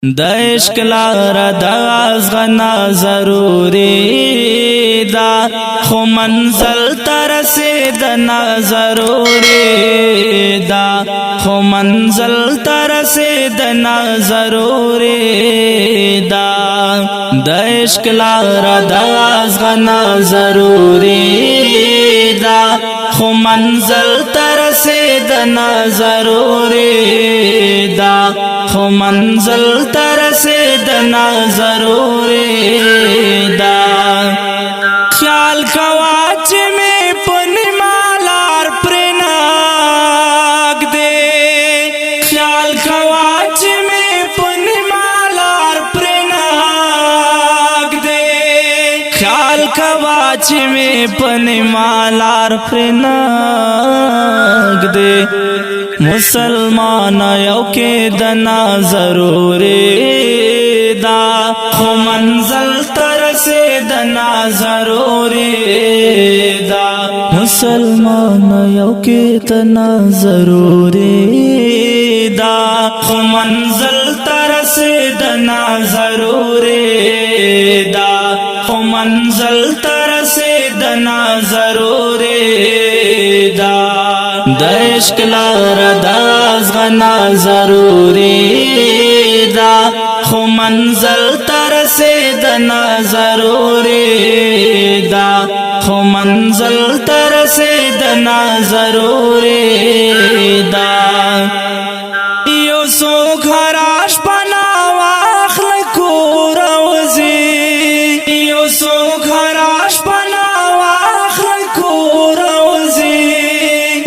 د عشق لار د غنا ضروري دا خو منزل تر رسیدنا ضروري دا خو منزل تر رسیدنا ضروري دا د عشق لار د غنا ضروري دا خو منزل تر رسیدنا ضروري دا خو منزل تر رسیدنا ضروري دا خیال کوا چې مې په نیمالار پرې ناګ دې خیال کوا چې مې په نیمالار پرې ناګ دې خیال کوا چې مې په نیمالار پرې ناګ دې مسلمان یو کې دنا ضروري دا خو منزل تر رسیدنا ضروري دا مسلمان یو کې دنا ضروري دا خو منزل تر رسیدنا ضروري دا خو منزل تر رسیدنا ضروري دا د عشق لار د غنا ضروري دا خو منزل تر رسیدنا ضروري دا خو منزل تر رسیدنا ضروري دا یو سو خراش پنا واخل کور وزي یو سو خراش پنا واخل کور وزي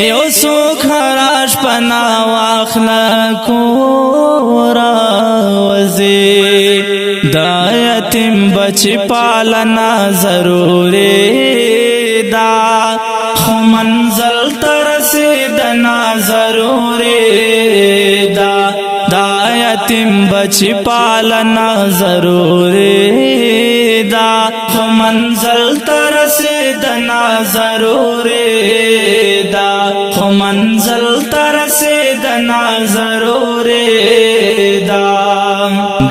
یو سو خراش پنا واخلا کورا وزی دا یتیم بچی پالنا ضروری دا خو منزل تر رسیدنا ضروری دا دا یتیم بچی پالنا ضروری دا خو منزل تر رسیدنا ضروری دا خو منزل تر رسیدنا ضروري دا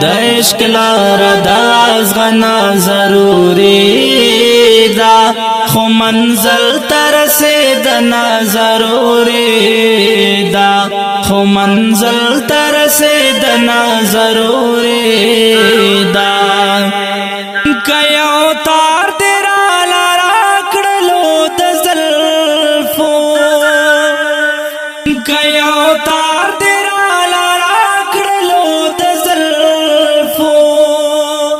د عشق لار د غنا ضروري دا خو منزل تر رسیدنا ضروري دا خو منزل تر رسیدنا ضروري دا کيو تار تیرا لارا کړلو د زلفو کيو تار تیرا لارا کړلو د زلفو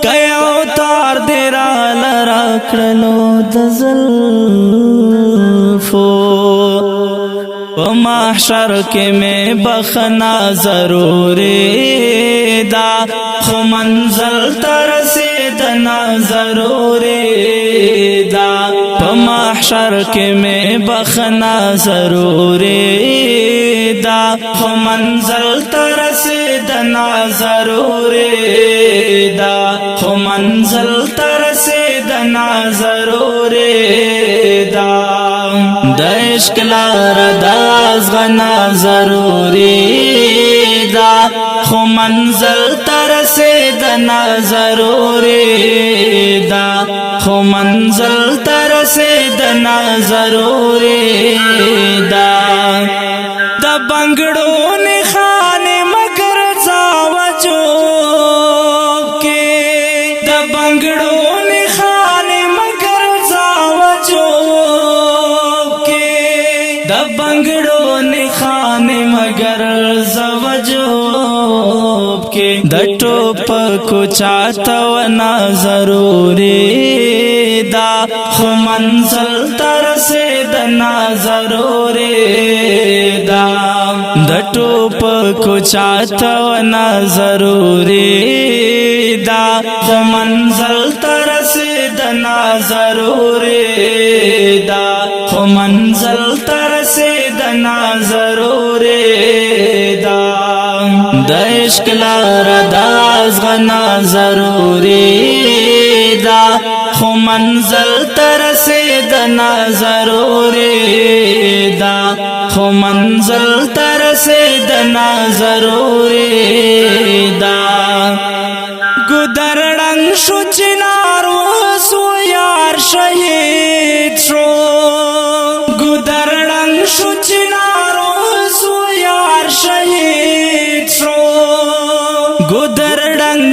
کيو تار تیرا لارا کړلو د زلفو په محشر کې مې بخنا ضروري دا خو منزل تر رسیدنا ضروري دا په محشر کې مې بخنا ضروري دا خو منزل تر رسیدنا ضروري دا خو منزل تر رسیدنا ضروري دا د عشق لار د غنا ضروري دا خو منزل تر رسیدنا ضروري دا خو منزل تر رسیدنا ضروري دا د بنگړو نه خانه مگر زاوجو کې د بنگړو نه خانه مگر زاوجو کې د بنگړو نه خانه مگر زاوجو کې د ټوپ کو چاته ونا ضروري دا خو منزل تر رسیدنا ضروري دا د ټوپ کو چاته ونا ضروري دا خو منزل تر رسیدنا ضروري دا خو منزل تر رسیدنا ضروري دا د عشق لار د غنا ضروري دا خو منزل تر رسیدنا ضروري دا خو منزل تر رسیدنا ضروري دا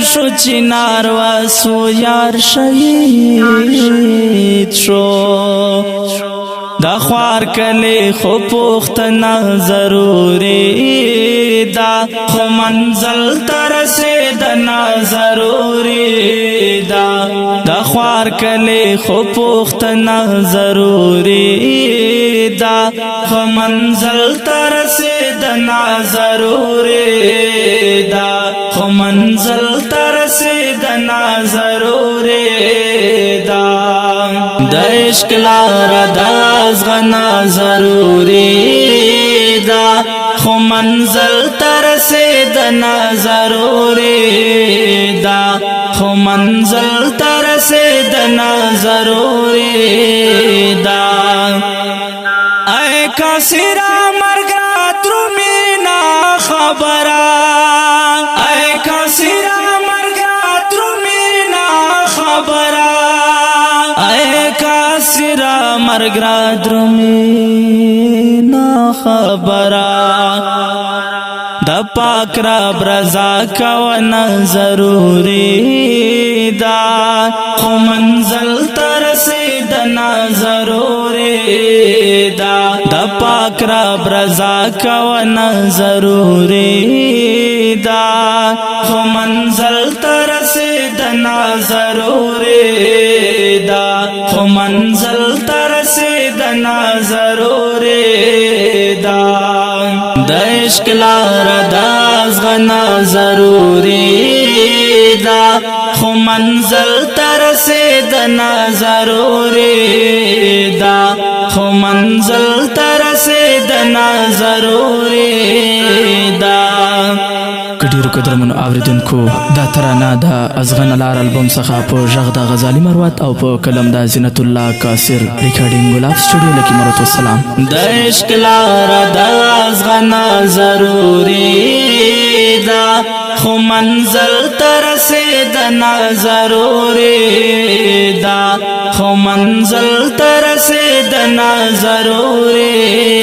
شو چنار واسو یار شهید شو دا خوار کلی خو پختنا ضروری دا خو منزل ترسیدنا ضروری دا خوار کلی خو پختنا ضروری دا خو منزل ترسیدنا ضروری دا خو منزل ترسیدنا ضروری دا د عشق لار داز غنا ضروری دا خو منزل ترسیدنا ضروری دا خو منزل ترسیدنا ضروری دا اے کاسرا مرگا ترمینا خبرا اے کاسرا مرگا ترمینا خبرا کاسرا مرگرا درمی نا خبرا دا پاک رب رضا کوانا ضروری دا خو منزل ترسیدنا ضروری دا پاک رب رضا کوانا ضروری دا خو منزل ترسیدنا ضروری دا خو منزل ترسیدنا ضروری دا د عشق لار داز غنا ضروری دا خو منزل ترسیدنا ضروری دا خو منزل ترسیدنا ضروری دا ډیرو قدرمنو اوریدونکو دا ترانه د ازغن لار البوم څخه په غږ د غزالي مروت او په کلم د زینت الله کاسر ریکارډینګ ګلاب سټوډیو لکه مرات والسلام د عشق لار د ازغن ضروری دا خو منزل ترسیدنا ضروری دا خو منزل ترسیدنا ضروری